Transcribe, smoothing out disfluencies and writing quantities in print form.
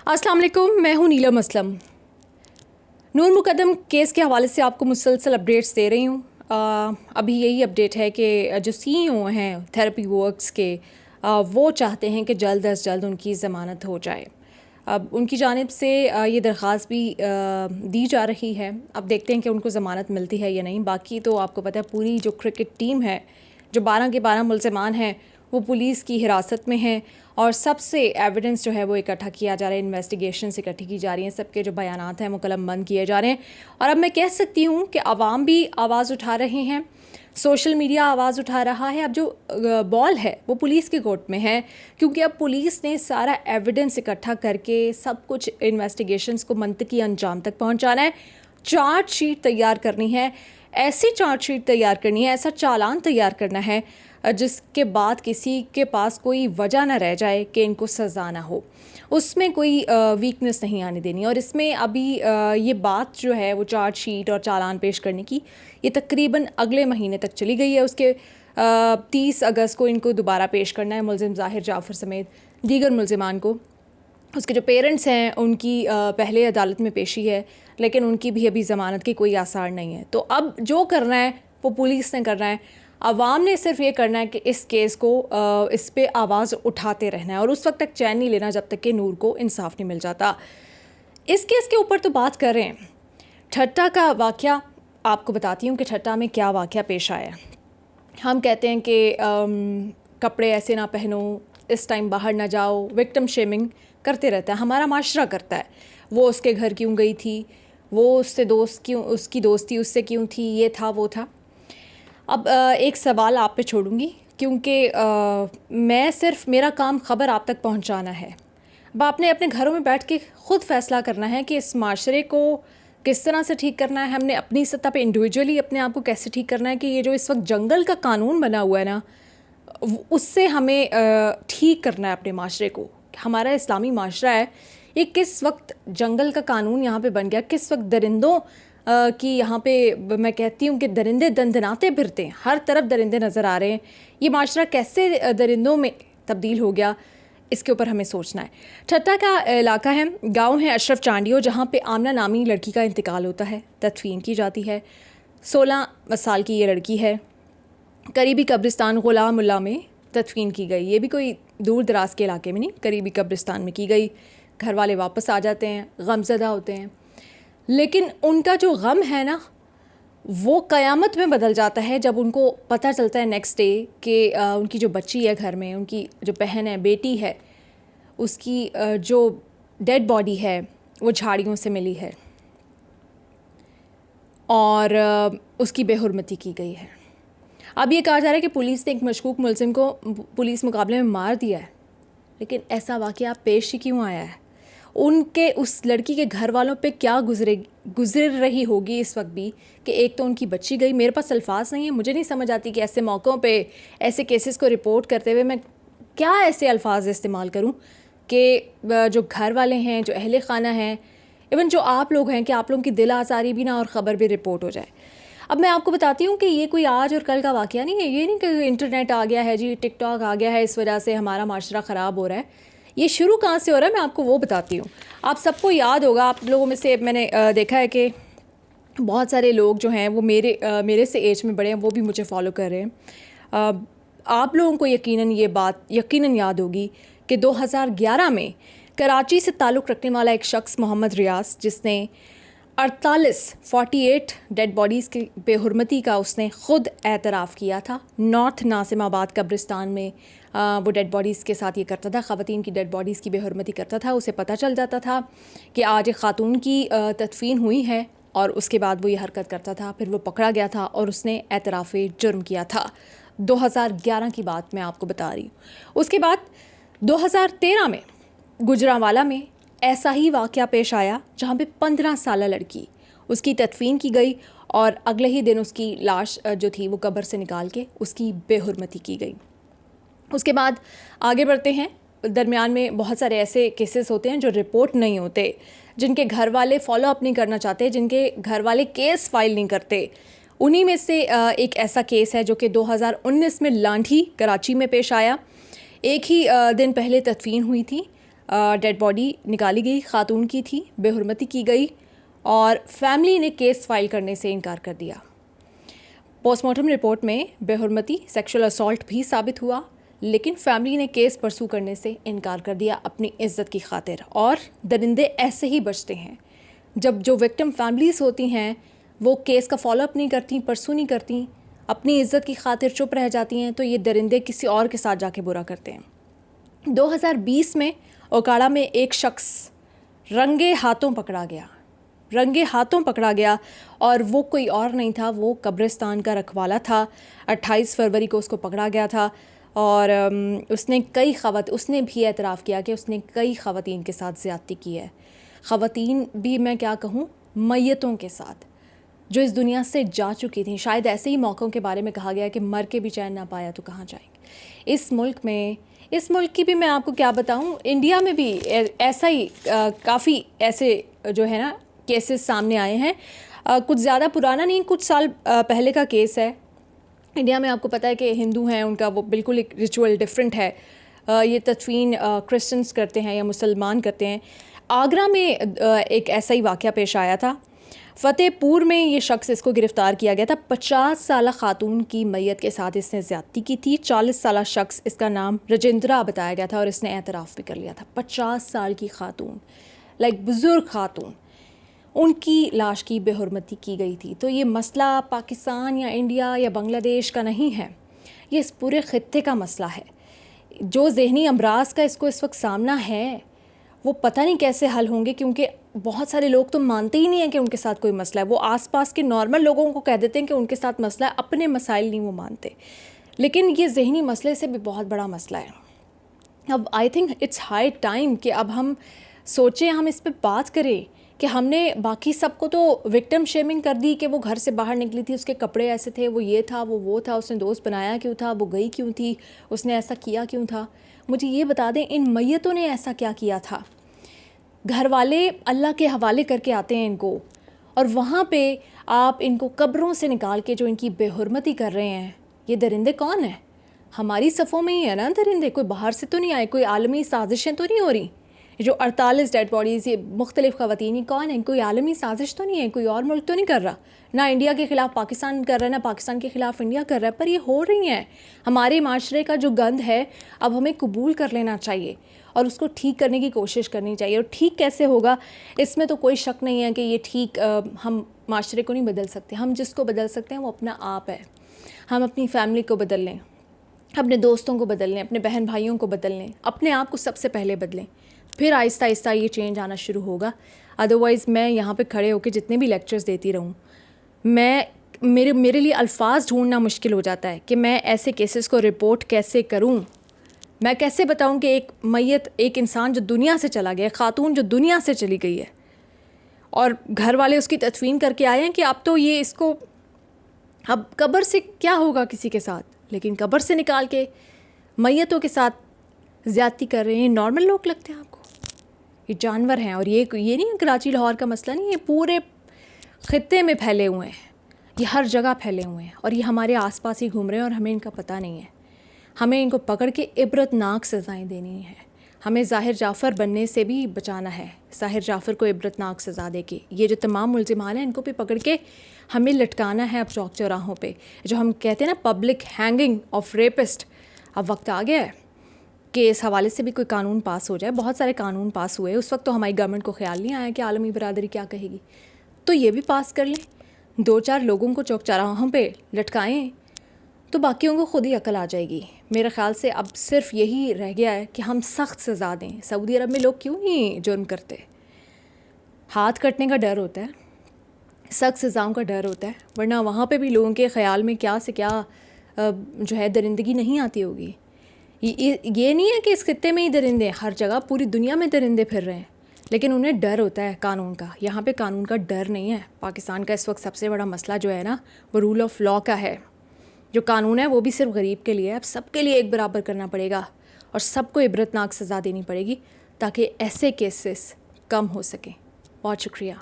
अस्सलाम वालेकुम, मैं हूँ नीलम असलम। नूर मुकद्दम केस के हवाले से आपको मुसलसल अपडेट्स दे रही हूँ। अभी यही अपडेट है कि जो सीईओ हैं थेरेपी वर्क्स के, वो चाहते हैं कि जल्द अज जल्द उनकी ज़मानत हो जाए। अब उनकी जानिब से ये दरख्वास्त भी दी जा रही है। अब देखते हैं कि उनको ज़मानत मिलती है या नहीं। बाकी तो आपको पता है पूरी जो क्रिकेट टीम है, जो 12 के 12 मुल्ज़िमान हैं, वो पुलिस की हिरासत में हैं और सबसे एविडेंस जो है वो इकट्ठा किया जा रहा है, इन्वेस्टिगेशन से इकट्ठी की जा रही हैं, सबके जो बयानात हैं वो कलमबंद किए जा रहे हैं। और अब मैं कह सकती हूँ कि आवाम भी आवाज़ उठा रहे हैं, सोशल मीडिया आवाज़ उठा रहा है। अब जो बॉल है वो पुलिस के कोर्ट में है, क्योंकि अब पुलिस ने सारा एविडेंस इकट्ठा करके सब कुछ इन्वेस्टिगेशंस को मंतकी अंजाम तक पहुँचाना है। चार्जशीट तैयार करनी है, ऐसी चार्जशीट तैयार करनी है, ऐसा चालान तैयार करना है जिसके बाद किसी के पास कोई वजह ना रह जाए कि इनको सज़ा ना हो। उसमें कोई वीकनेस नहीं आने देनी। और इसमें अभी ये बात जो है वो चार्जशीट और चालान पेश करने की, ये तकरीबन अगले महीने तक चली गई है। उसके 30 अगस्त को इनको दोबारा पेश करना है, मुलज़िम ज़ाहिर जाफ़र समेत दीगर मुलज़िमान को। उसके जो पेरेंट्स हैं उनकी पहले अदालत में पेशी है, लेकिन उनकी भी अभी ज़मानत की कोई आसार नहीं है। तो अब जो करना है वो पुलिस ने करना है, आवाम ने सिर्फ ये करना है कि इस केस को इस पे आवाज़ उठाते रहना है और उस वक्त तक चैन नहीं लेना जब तक कि नूर को इंसाफ नहीं मिल जाता। इस केस के ऊपर तो बात कर रहे हैं, ठट्टा का वाक़या आपको बताती हूँ कि ठट्टा में क्या वाक़या पेश आया। हम कहते हैं कि कपड़े ऐसे ना पहनो, इस टाइम बाहर ना जाओ, विक्टिम शेमिंग करते रहता है, हमारा माशरा करता है। वो उसके घर क्यों गई थी, वो उससे दोस्त क्यों, उसकी दोस्ती उससे क्यों थी, ये था वो था। अब एक सवाल आप पे छोड़ूंगी, क्योंकि मैं सिर्फ, मेरा काम ख़बर आप तक पहुंचाना है। अब आपने अपने घरों में बैठ के ख़ुद फ़ैसला करना है कि इस माशरे को किस तरह से ठीक करना है। हमने अपनी सतह पे इंडिविजुअली अपने आप को कैसे ठीक करना है कि ये जो इस वक्त जंगल का कानून बना हुआ है ना, उससे हमें ठीक करना है अपने माशरे को। हमारा इस्लामी माशरा है, ये किस वक्त जंगल का कानून यहाँ पे बन गया, किस वक्त दरिंदों कि यहाँ पे मैं कहती हूँ कि दरिंदे दंदनाते फिरते हैं, हर तरफ दरिंदे नज़र आ रहे हैं। ये माशरा कैसे दरिंदों में तब्दील हो गया, इसके ऊपर हमें सोचना है। ठट्टा का इलाका है, गांव है अशरफ चांडियो, जहाँ पे आमना नामी लड़की का इंतकाल होता है, तदफीन की जाती है। 16 साल की ये लड़की है, करीबी कब्रिस्तान ग़ुलामुल्लाह में तदफीन की गई। ये भी कोई दूर दराज के इलाके में नहीं, करीबी कब्रिस्तान में की गई। घर वाले वापस आ जाते हैं, गमज़दा होते हैं, लेकिन उनका जो गम है ना वो क़यामत में बदल जाता है जब उनको पता चलता है नेक्स्ट डे कि उनकी जो बच्ची है घर में, उनकी जो बहन है, बेटी है, उसकी जो डेड बॉडी है वो झाड़ियों से मिली है और उसकी बेहुरमती की गई है। अब ये कहा जा रहा है कि पुलिस ने एक मशकूक मुलज़िम को पुलिस मुकाबले में मार दिया है, लेकिन ऐसा वाक़या पेश ही क्यों आया है? उनके उस लड़की के घर वालों पे क्या गुजर रही होगी इस वक्त भी, कि एक तो उनकी बच्ची गई। मेरे पास अल्फाज नहीं है, मुझे नहीं समझ आती कि ऐसे मौक़ों पे ऐसे केसेस को रिपोर्ट करते हुए मैं क्या ऐसे अल्फाज इस्तेमाल करूं कि जो घर वाले हैं, जो अहले खाना हैं, इवन जो आप लोग हैं, कि आप लोगों की दिल आज़ारी भी ना और ख़बर भी रिपोर्ट हो जाए। अब मैं आपको बताती हूँ कि ये कोई आज और कल का वाक़या नहीं है। ये नहीं कि इंटरनेट आ गया है जी, टिकटॉक आ गया है, इस वजह से हमारा माशरा ख़राब हो रहा है। ये शुरू कहाँ से हो रहा है, मैं आपको वो बताती हूँ। आप सबको याद होगा, आप लोगों में से मैंने देखा है कि बहुत सारे लोग जो हैं वो मेरे से एज में बड़े हैं, वो भी मुझे फॉलो कर रहे हैं। आप लोगों को यकीनन ये बात यकीनन याद होगी कि 2011 में कराची से ताल्लुक़ रखने वाला एक शख्स मोहम्मद रियाज, जिसने 48 डेड बॉडीज़ की बेहुरमती का उसने ख़ुद एतराफ़ किया था। नॉर्थ नासिमाबाद कब्रिस्तान में वो डेड बॉडीज़ के साथ ये करता था, ख़वातीन की डेड बॉडीज़ की बेहुरमती करता था। उसे पता चल जाता था कि आज एक ख़ातून की तदफीन हुई है और उसके बाद वो ये हरकत करता था। फिर वो पकड़ा गया था और उसने एतराफ़ जुर्म किया था। 2011 की बात मैं आपको बता रही हूँ। उसके बाद 2013 में गुजरांवाला में ऐसा ही वाक़या पेश आया, जहाँ पे 15 साल लड़की, उसकी तदफीन की गई और अगले ही दिन उसकी लाश जो थी वो कब्र से निकाल के उसकी बेहुरमती की गई। उसके बाद आगे बढ़ते हैं, दरमियान में बहुत सारे ऐसे केसेस होते हैं जो रिपोर्ट नहीं होते, जिनके घर वाले फॉलो अप नहीं करना चाहते, जिनके घर वाले केस फाइल नहीं करते। उन्हीं में से एक ऐसा केस है जो कि 2019 में लांठी कराची में पेश आया। एक ही दिन पहले तदफीन हुई थी ڈیڈ باڈی نکالی گئی، خاتون کی تھی، بے حرمتی کی گئی اور فیملی نے کیس فائل کرنے سے انکار کر دیا۔ پوسٹ مارٹم رپورٹ میں بے حرمتی، سیکشل اسالٹ بھی ثابت ہوا، لیکن فیملی نے کیس پرسو کرنے سے انکار کر دیا اپنی عزت کی خاطر۔ اور درندے ایسے ہی بچتے ہیں، جب جو وکٹم فیملیز ہوتی ہیں وہ کیس کا فالو اپ نہیں کرتی، پرسو نہیں کرتی، اپنی عزت کی خاطر چپ رہ جاتی ہیں، تو یہ درندے کسی اور کے ساتھ جا کے برا کرتے ہیں۔ 2020 میں اوکاڑا میں ایک شخص رنگے ہاتھوں پکڑا گیا اور وہ کوئی اور نہیں تھا، وہ قبرستان کا رکھوالا تھا۔ 28 فروری کو اس کو پکڑا گیا تھا اور اس نے بھی اعتراف کیا کہ اس نے کئی خواتین کے ساتھ زیادتی کی ہے۔ خواتین بھی میں کیا کہوں، میتوں کے ساتھ جو اس دنیا سے جا چکی تھیں۔ شاید ایسے ہی موقعوں کے بارے میں کہا گیا کہ مر کے بھی چین نہ پایا تو کہاں جائیں گے۔ اس ملک کی بھی میں آپ کو کیا بتاؤں، انڈیا میں بھی ایسا ہی کافی ایسے جو ہے نا کیسز سامنے آئے ہیں۔ کچھ زیادہ پرانا نہیں، کچھ سال پہلے کا کیس ہے۔ انڈیا میں آپ کو پتہ ہے کہ ہندو ہیں، ان کا وہ بالکل ایک ریچول ڈیفرنٹ ہے، یہ تدفین کرسچنس کرتے ہیں یا مسلمان کرتے ہیں۔ آگرہ میں ایک ایسا ہی واقعہ پیش آیا تھا، فتح پور میں یہ شخص، اس کو گرفتار کیا گیا تھا۔ 50 سالہ خاتون کی میت کے ساتھ اس نے زیادتی کی تھی۔ 40 سالہ شخص، اس کا نام رجندرا بتایا گیا تھا اور اس نے اعتراف بھی کر لیا تھا۔ 50 سال کی خاتون، بزرگ خاتون، ان کی لاش کی بے حرمتی کی گئی تھی۔ تو یہ مسئلہ پاکستان یا انڈیا یا بنگلہ دیش کا نہیں ہے، یہ اس پورے خطے کا مسئلہ ہے۔ جو ذہنی امراض کا اس کو اس وقت سامنا ہے وہ پتہ نہیں کیسے حل ہوں گے، کیونکہ بہت سارے لوگ تو مانتے ہی نہیں ہیں کہ ان کے ساتھ کوئی مسئلہ ہے۔ وہ آس پاس کے نارمل لوگوں کو کہہ دیتے ہیں کہ ان کے ساتھ مسئلہ ہے، اپنے مسائل نہیں وہ مانتے۔ لیکن یہ ذہنی مسئلے سے بھی بہت بڑا مسئلہ ہے۔ اب I think it's high time کہ اب ہم سوچیں، ہم اس پہ بات کریں کہ ہم نے باقی سب کو تو وکٹم شیمنگ کر دی کہ وہ گھر سے باہر نکلی تھی، اس کے کپڑے ایسے تھے، وہ یہ تھا، وہ تھا، اس نے دوست بنایا کیوں تھا، وہ گئی کیوں تھی، اس نے ایسا کیا کیوں تھا۔ مجھے یہ بتا دیں ان میتوں نے ایسا کیا کیا تھا؟ گھر والے اللہ کے حوالے کر کے آتے ہیں ان کو، اور وہاں پہ آپ ان کو قبروں سے نکال کے جو ان کی بے حرمتی کر رہے ہیں۔ یہ درندے کون ہیں؟ ہماری صفوں میں ہی ہے نا درندے، کوئی باہر سے تو نہیں آئے، کوئی عالمی سازشیں تو نہیں ہو رہی۔ جو 48 ڈیڈ باڈیز، یہ مختلف خواتین، یہ کون ہیں؟ کوئی عالمی سازش تو نہیں ہے، کوئی اور ملک تو نہیں کر رہا، نہ انڈیا کے خلاف پاکستان کر رہا ہے، نہ پاکستان کے خلاف انڈیا کر رہا ہے، پر یہ ہو رہی ہیں۔ ہمارے معاشرے کا جو گند ہے اب ہمیں قبول کر لینا چاہیے اور اس کو ٹھیک کرنے کی کوشش کرنی چاہیے۔ اور ٹھیک کیسے ہوگا، اس میں تو کوئی شک نہیں ہے کہ یہ ٹھیک ہم معاشرے کو نہیں بدل سکتے۔ ہم جس کو بدل سکتے ہیں وہ اپنا آپ ہے۔ ہم اپنی فیملی کو بدل لیں، اپنے دوستوں کو بدل لیں، اپنے بہن بھائیوں کو بدل لیں، اپنے آپ کو سب سے پہلے بدلیں، پھر آہستہ آہستہ یہ چینج آنا شروع ہوگا۔ ادروائز میں یہاں پہ کھڑے ہو کے جتنے بھی لیکچرز دیتی رہوں، میرے لیے الفاظ ڈھونڈنا مشکل ہو جاتا ہے کہ میں ایسے کیسز کو رپورٹ کیسے کروں۔ میں کیسے بتاؤں کہ ایک میت، ایک انسان جو دنیا سے چلا گیا، خاتون جو دنیا سے چلی گئی ہے، اور گھر والے اس کی تدفین کر کے آئے ہیں کہ اب تو یہ اس کو، اب قبر سے کیا ہوگا کسی کے ساتھ، لیکن قبر سے نکال کے میتوں کے ساتھ زیادتی کر رہے ہیں۔ نارمل لوگ لگتے ہیں آپ کو؟ یہ جانور ہیں، اور یہ نہیں ہے کراچی لاہور کا مسئلہ نہیں، یہ پورے خطے میں پھیلے ہوئے ہیں، یہ ہر جگہ پھیلے ہوئے ہیں، اور یہ ہمارے آس پاس ہی گھوم رہے ہیں اور ہمیں ان کا پتہ نہیں ہے۔ ہمیں ان کو پکڑ کے عبرت ناک سزائیں دینی ہیں۔ ہمیں ظاہر جعفر بننے سے بھی بچانا ہے، ظاہر جعفر کو عبرت ناک سزا دے کے۔ یہ جو تمام ملزمان ہیں ان کو بھی پکڑ کے ہمیں لٹکانا ہے اب چوک چوراہوں پہ، جو ہم کہتے ہیں نا پبلک ہینگنگ آف ریپسٹ۔ اب وقت آ گیا ہے کہ اس حوالے سے بھی کوئی قانون پاس ہو جائے۔ بہت سارے قانون پاس ہوئے، اس وقت تو ہماری گورنمنٹ کو خیال نہیں آیا کہ عالمی برادری کیا کہے گی، تو یہ بھی پاس کر لیں، 2-4 لوگوں کو چوک چوراہوں پہ لٹکائیں تو باقیوں کو خود ہی عقل آ جائے گی۔ میرے خیال سے اب صرف یہی رہ گیا ہے کہ ہم سخت سزا دیں۔ سعودی عرب میں لوگ کیوں نہیں جرم کرتے؟ ہاتھ کٹنے کا ڈر ہوتا ہے، سخت سزاؤں کا ڈر ہوتا ہے، ورنہ وہاں پہ بھی لوگوں کے خیال میں کیا سے کیا جو ہے درندگی نہیں آتی ہوگی۔ یہ نہیں ہے کہ اس خطے میں ہی درندے، ہر جگہ پوری دنیا میں درندے پھر رہے ہیں، لیکن انہیں ڈر ہوتا ہے قانون کا۔ یہاں پہ قانون کا ڈر نہیں ہے۔ پاکستان کا اس وقت سب سے بڑا مسئلہ جو ہے نا وہ رول آف لاء کا ہے۔ جو قانون ہے وہ بھی صرف غریب کے لیے ہے، اب سب کے لیے ایک برابر کرنا پڑے گا اور سب کو عبرت ناک سزا دینی پڑے گی تاکہ ایسے کیسز کم ہو سکیں۔ بہت شکریہ۔